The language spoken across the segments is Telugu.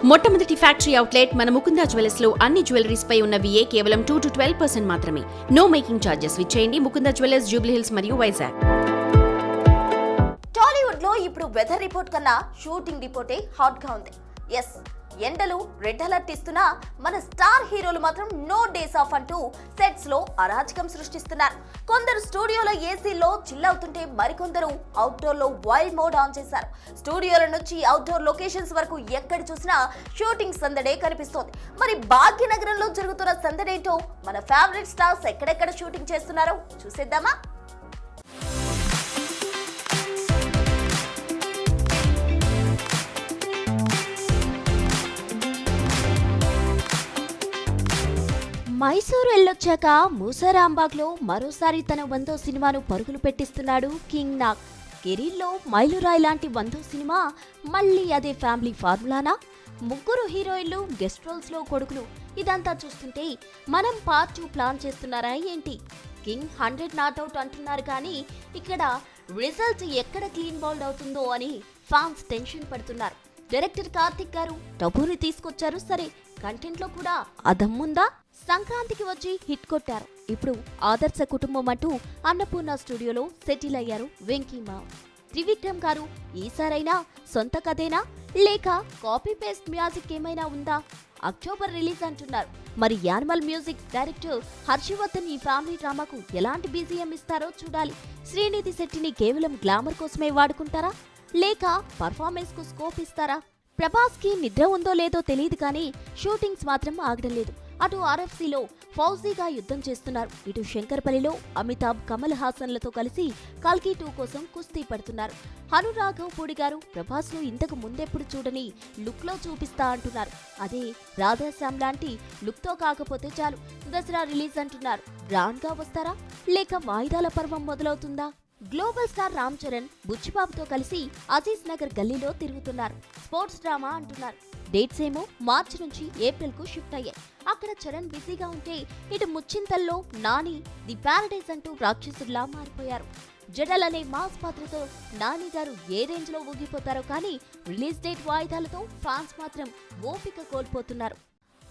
మొట్టమొదటి ఫ్యాక్టరీ అవుట్లెట్ మన ముకుందా జ్యువెలర్స్ లో అన్ని జ్యువెలరీస్ పై ఉన్న VA కేవలం 2 to 12% మాత్రమే. No making charges. విచ్చేయండి ముకుందా జ్యువెలర్స్, జూబ్లీ హిల్స్ మరియు వైజాగ్. టాలీవుడ్ లో ఇప్పుడు వెదర్ రిపోర్ట్ కన్నా షూటింగ్ రిపోర్టే హాట్ గా ఉంది. ఎస్, ఎండలు రెడ్ అలర్ట్ ఇస్తున్నా మన స్టార్ హీరోలు మాత్రం నో డేస్ ఆఫ్ అంటూ సెట్స్ లో అరాచకం సృష్టిస్తున్నారు. కొందరు స్టూడియోలో ఏసీలో చిల్ అవుతుంటే మరికొందరు అవుట్డోర్ లో వైల్డ్ మోడ్ ఆన్ చేశారు. స్టూడియోల నుంచి అవుట్డోర్ లొకేషన్స్ వరకు ఎక్కడ చూసినా షూటింగ్ సందడే కనిపిస్తోంది. మరి భాగ్యనగరంలో జరుగుతున్న సందడేంటో, మన ఫేవరెట్ స్టార్స్ ఎక్కడెక్కడ షూటింగ్ చేస్తున్నారో చూసేద్దామా? మైసూరు వెళ్ళొచ్చాక మూసారాంబాగ్లో మరోసారి తన 100వ సినిమాను పరుగులు పెట్టిస్తున్నాడు కింగ్ నాగ్. కెరీర్లో మైలురాయి లాంటి 100వ సినిమా మళ్ళీ అదే ఫ్యామిలీ ఫార్ములానా? ముగ్గురు హీరోయిన్లు, గెస్ట్ రోల్స్ లో కొడుకులు. ఇదంతా చూస్తుంటే మనం పార్ట్ 2 ప్లాన్ చేస్తున్నారా ఏంటి? కింగ్ 100 నాట్అవుట్ అంటున్నారు కానీ ఇక్కడ రిజల్ట్ ఎక్కడ క్లీన్ బౌల్డ్ అవుతుందో అని ఫ్యాన్స్ టెన్షన్ పడుతున్నారు. డైరెక్టర్ కార్తిక్ గారు డబ్బుని తీసుకొచ్చారు సరే, కంటెంట్ లో కూడా అదమ్ముందా? సంక్రాంతికి వచ్చి హిట్ కొట్టారు. ఇప్పుడు ఆదర్శ కుటుంబం అంటూ అన్నపూర్ణ స్టూడియోలో సెటిల్ అయ్యారు వెంకీమా. త్రివిక్రమ్ గారు ఈసారైనా సొంత కథేనా లేక కాపీ పేస్ట్ మ్యూజిక్ ఏమైనా ఉందా? అక్టోబర్ రిలీజ్ అంటున్నారు. మరి యానిమల్ మ్యూజిక్ డైరెక్టర్ హర్షవర్ధన్ ఈ ఫ్యామిలీ డ్రామాకు ఎలాంటి BGM ఇస్తారో చూడాలి. శ్రీనిధి శెట్టిని కేవలం గ్లామర్ కోసమే వాడుకుంటారా లేక పర్ఫార్మెన్స్ కు స్కోప్ ఇస్తారా? ప్రభాస్ కి నిద్ర ఉందో లేదో తెలియదు కానీ షూటింగ్స్ మాత్రం ఆగడం లేదు. అటు RFCలో ఫౌజీగా యుద్ధం చేస్తున్నారు. ఇటు శంకర్పల్లిలో అమితాబ్, కమల్ హాసన్లతో కలిసి కల్కి 2 కోసం కుస్తీ పడుతున్నారు. హనురాఘవ్ పూడి గారు ప్రభాస్ ను ఇంతకు ముందెప్పుడు చూడని లుక్ లో చూపిస్తా అంటున్నారు. అదే రాధాశ్యామ్ లాంటి లుక్ తో కాకపోతే చాలు. దసరా రిలీజ్ అంటున్నారు. గ్రాండ్ గా వస్తారా లేక వాయిదాల పర్వం మొదలవుతుందా? గ్లోబల్ స్టార్ రామ్ చరణ్ బుచ్చిబాబుతో కలిసి అజీజ్ నగర్ గల్లీలో తిరుగుతున్నారు. స్పోర్ట్స్ డ్రామా అంటున్నారు. డేట్స్ ఏమో మార్చి నుంచి ఏప్రిల్ కు షిఫ్ట్ అయ్యాయి. అక్కడ చరణ్ బిజీగా ఉంటే ఇటు ముచ్చింతల్లో నాని ది ప్యారడైజ్ అంటూ రాక్షసుడిలా మారిపోయారు. జడల్ అనే మాస్ పాత్రతో నాని గారు ఏ రేంజ్ లో ఊగిపోతారో కానీ రిలీజ్ డేట్ వాయిదాలతో ఫ్యాన్స్ మాత్రం ఓపిక కోల్పోతున్నారు.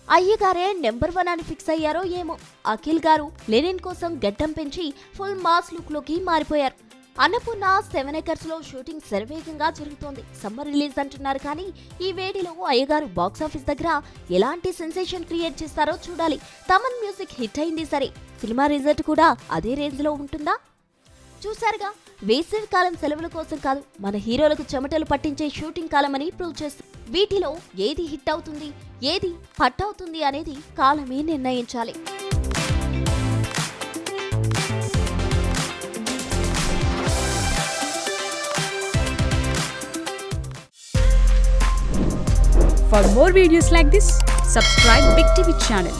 అయ్యగారే నెంబర్ 1 అని ఫిక్స్ అయ్యారో ఏమో. అఖిల్ గారు లెనిన్ కోసం గడ్డం పెంచి ఫుల్ మాస్ లుక్ లోకి మారిపోయారు. అన్నపూర్ణ 7 acres లో షూటింగ్ శరవేగంగా జరుగుతోంది. సమ్మర్ రిలీజ్ అంటున్నారు కానీ ఈ వేడిలో అయ్యగారు బాక్సాఫీస్ దగ్గర ఎలాంటి సెన్సేషన్ క్రియేట్ చేస్తారో చూడాలి. తమన్ మ్యూజిక్ హిట్ అయింది సరే, సినిమా రిజల్ట్ కూడా అదే రేంజ్ లో ఉంటుందా? చూశారుగా, వేసవి కాలం సెలవుల కోసం కాదు, మన హీరోలకు చెమటలు పట్టించే షూటింగ్ కాలం అని ప్రూవ్ చేస్తుంది. వీటిలో ఏది హిట్ అవుతుంది, ఏది పట్ అవుతుంది అనేది కాలమే నిర్ణయించాలి. For more videos like this, subscribe Big TV channel.